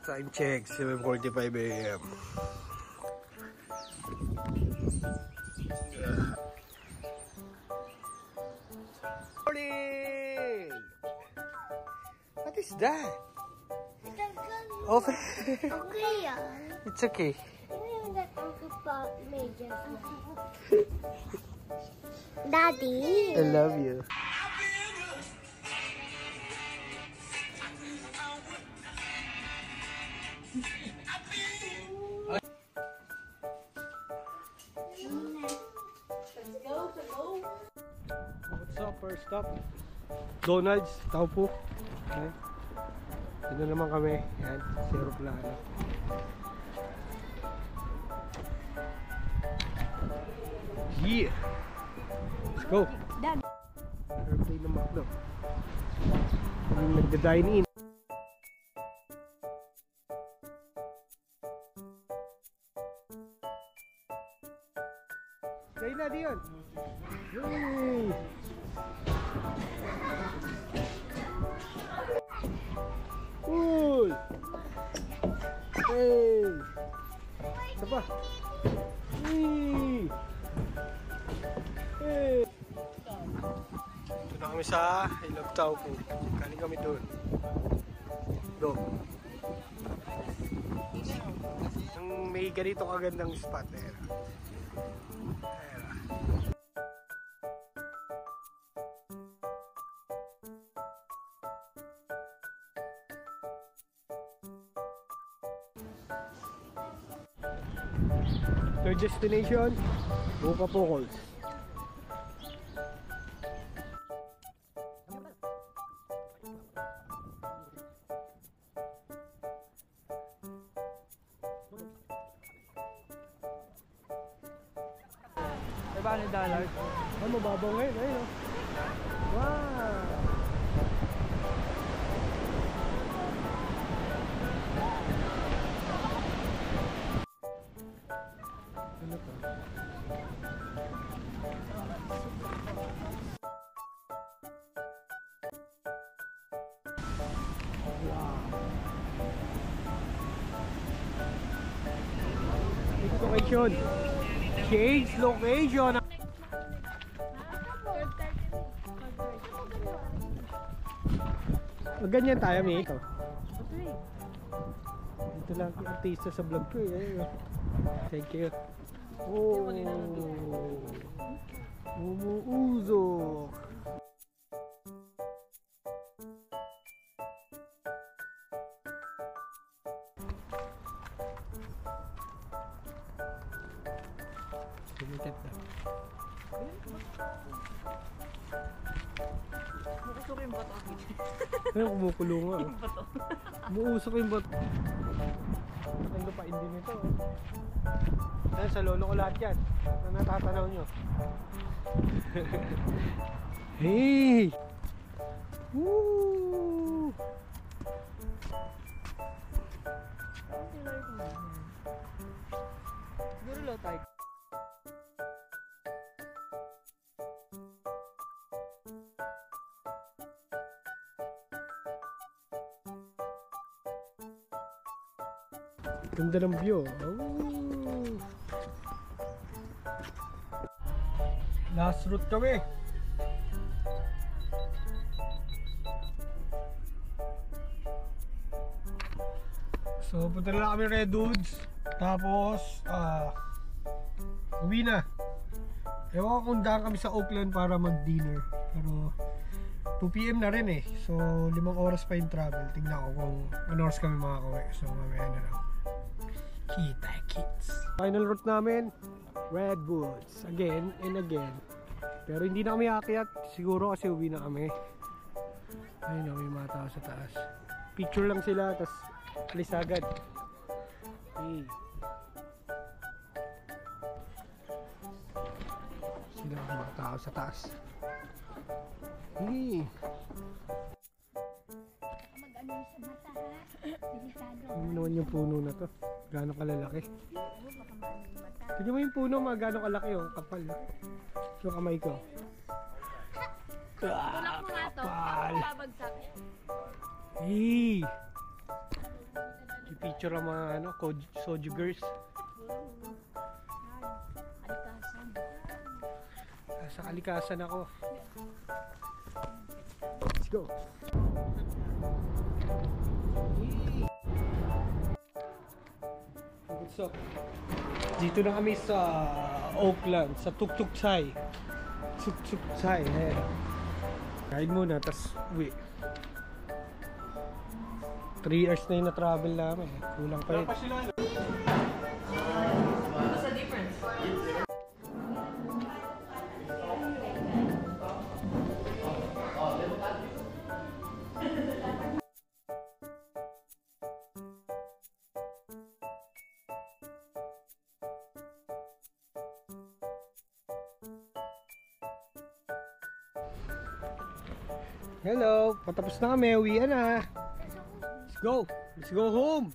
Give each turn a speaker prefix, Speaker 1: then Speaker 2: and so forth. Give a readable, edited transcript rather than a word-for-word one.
Speaker 1: Time check, 7:45 AM. Morning! What is that? Over. It's okay.
Speaker 2: Daddy.
Speaker 1: I love you. What's up, first stop? Donald's, tao po. Okay. Dito naman kami. Yan, si aeroplano. Yeah! Let's go! Airplane ng McDo. Kami nagda-dine in. Kain na diyon! Yay! Cool! Hey! Isa pa! Hey! Hey! Ito na kami sa Ilog Taupo. Galing kami doon. Doon. Ang may ganito kagandang spot eh. Third destination, Buka Pocols. $500. Oh, mababaw ngayon, ayun oh. Wow! Ano to? Wow! Location! Change location! Ganyan tayo, May. Ito. Ito lang yung artista sa vlog ko eh. Thank you. Oh, umuusok. Sumikat na.
Speaker 3: Mukusok yung bato.
Speaker 1: Ayun, kumukulo nga. Umuusok yung bato. Ang lupain din ito. Ayun, sa lolo ko lahat yan. Na natatanaw nyo. Hey! Woo!
Speaker 3: Siguro low tide.
Speaker 1: Ganda ng view. Oh. Last route kami. So punta na kami Redwoods. Tapos uwi na. Ewan ko kung daan kami sa Oakland para mag-dinner. Pero 2 PM na rin eh. So 5 oras pa yung travel. Tingnan ko kung ano oras kami makakauwi. So mamaya na lang. Kita kids. Final route namin, Redwoods. Again and again. Pero hindi na kami aakyat. Siguro kasi uwi na kami. Ayun na, may mga tao sa taas. Picture lang sila, tas alis agad. Hey. Sila ang mga tao sa taas. Hey.
Speaker 2: Mag-ano sa mata ha? Delikado.
Speaker 1: Ano naman yung puno na to? Gano'ng kalalaki? Tignan mo yung puno, gano'ng kalaki oh. Kapal. Yung kamay ko.
Speaker 3: Tulak mo nga to.
Speaker 1: Kapal.
Speaker 3: Babagsak.
Speaker 1: Hey! I-picture ang mga ano, soju girls.
Speaker 3: Alikasan.
Speaker 1: Sa kalikasan ako. Let's go! Hey! What's up? Dito na kami sa Oakland, sa Tuktuksay. Tuktuksay, ayan. Kain muna, tas uwi. 3 hours na yung na-travel namin. Kulang pa yun.
Speaker 3: What's the difference?
Speaker 1: Hello, patapos na kami, uwian na. Let's go home.